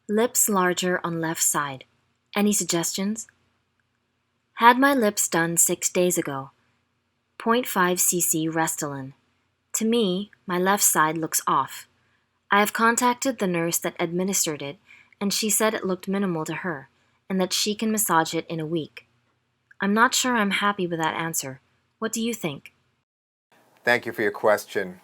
Lips larger on left side. Any suggestions? Had my lips done 6 days ago. zero point 0.5 cc Restylane. To me, my left side looks off. I have contacted the nurse that administered it, and she said it looked minimal to her, and that she can massage it in a week. I'm not sure I'm happy with that answer. What do you think? Thank you for your question.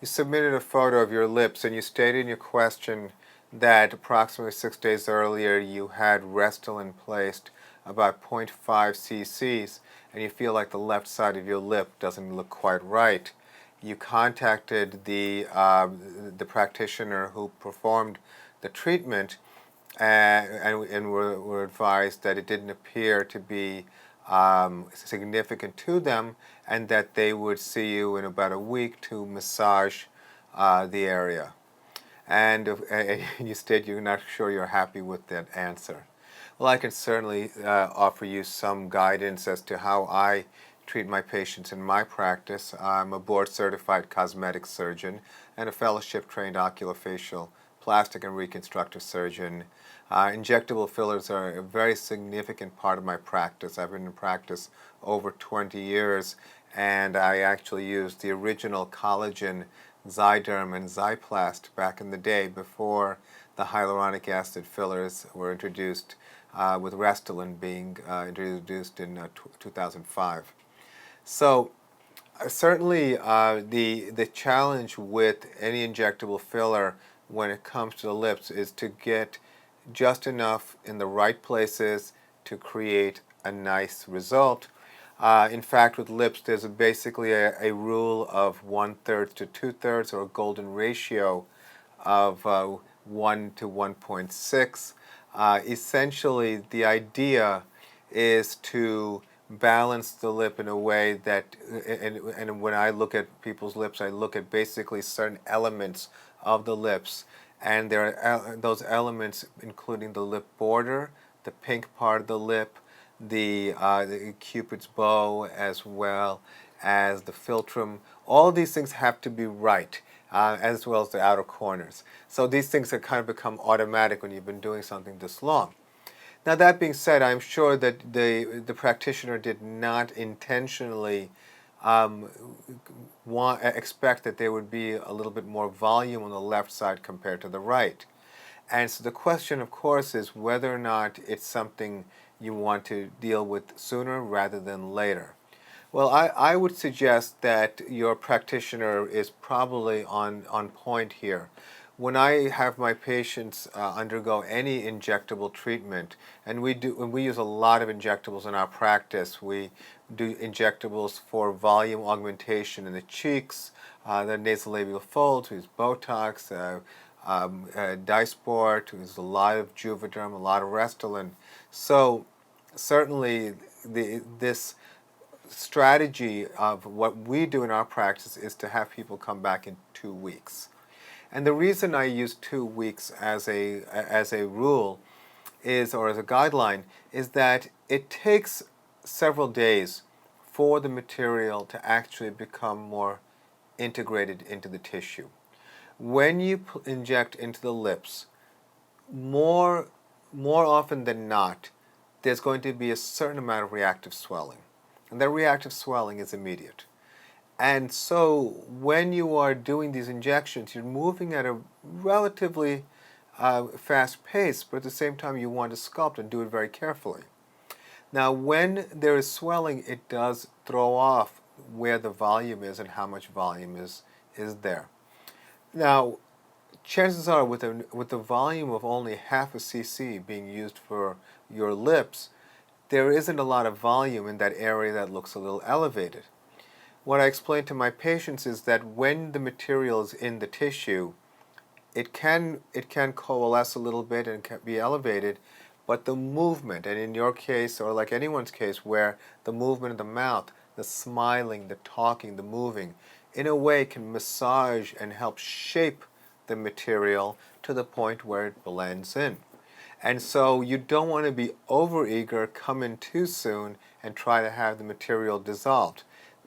You submitted a photo of your lips and you stated in your question that approximately 6 days earlier you had Restylane placed about zero point 0.5 cc's and you feel like the left side of your lip doesn't look quite right. You contacted the practitioner who performed the treatment and were advised that it didn't appear to be significant to them and that they would see you in about a week to massage the area. And you state you're not sure you're happy with that answer. Well, I can certainly offer you some guidance as to how I treat my patients in my practice. I'm a board-certified cosmetic surgeon and a fellowship-trained oculofacial plastic and reconstructive surgeon. Injectable fillers are a very significant part of my practice. I've been in practice over 20 years, and I actually used the original collagen Zyderm and Zyplast back in the day before the hyaluronic acid fillers were introduced, with Restylane being introduced in 2005. So certainly the challenge with any injectable filler when it comes to the lips is to get just enough in the right places to create a nice result. In fact, with lips, there's basically a rule of 1/3 to 2/3, or a golden ratio of 1 to 1.6. Essentially, the idea is to balance the lip in a way that, and when I look at people's lips, I look at basically certain elements of the lips, and there are those elements including the lip border, the pink part of the lip, the cupid's bow, as well as the philtrum. All of these things have to be right, as well as the outer corners. So these things have kind of become automatic when you've been doing something this long. Now, that being said, I'm sure that the practitioner did not intentionally expect that there would be a little bit more volume on the left side compared to the right. And so the question, of course, is whether or not it's something you want to deal with sooner rather than later. Well, I would suggest that your practitioner is probably on point here. When I have my patients undergo any injectable treatment, and we use a lot of injectables in our practice. We do injectables for volume augmentation in the cheeks, the nasolabial folds. We use Botox, Dysport. We use a lot of Juvederm, a lot of Restylane. So certainly this strategy of what we do in our practice is to have people come back in 2 weeks. And the reason I use 2 weeks as a rule is, or as a guideline, is that it takes several days for the material to actually become more integrated into the tissue. When you inject into the lips, more often than not, there's going to be a certain amount of reactive swelling. And that reactive swelling is immediate. And so when you are doing these injections, you're moving at a relatively fast pace, but at the same time you want to sculpt and do it very carefully. Now, when there is swelling, it does throw off where the volume is and how much volume is there. Now, chances are with the volume of only half a cc being used for your lips, there isn't a lot of volume in that area that looks a little elevated. What I explain to my patients is that when the material is in the tissue, it can coalesce a little bit and can be elevated, but the movement, and in your case, or like anyone's case, where the movement of the mouth, the smiling, the talking, the moving, in a way can massage and help shape the material to the point where it blends in. And so you don't want to be overeager, come in too soon, and try to have the material dissolved.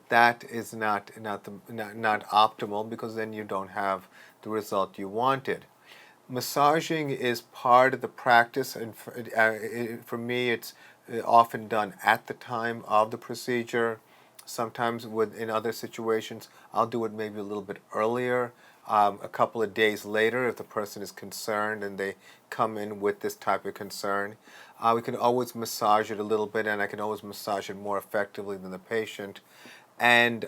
That is not optimal, because then you don't have the result you wanted. Massaging is part of the practice, and for me, it's often done at the time of the procedure. Sometimes, in other situations, I'll do it maybe a little bit earlier, a couple of days later, if the person is concerned and they come in with this type of concern. We can always massage it a little bit, and I can always massage it more effectively than the patient, and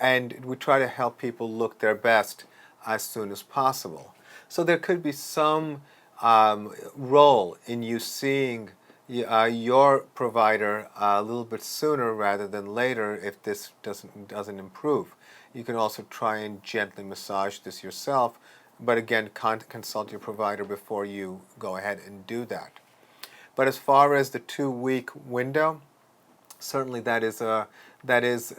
and we try to help people look their best as soon as possible. So there could be some role in you seeing your provider a little bit sooner rather than later if this doesn't improve. You can also try and gently massage this yourself, but again, consult your provider before you go ahead and do that. But as far as the 2-week window, certainly that is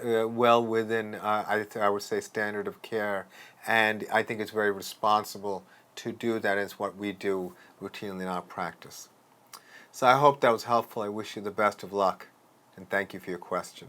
well within I would say standard of care, and I think it's very responsible to do that. Is what we do routinely in our practice. So I hope that was helpful. I wish you the best of luck, and thank you for your question.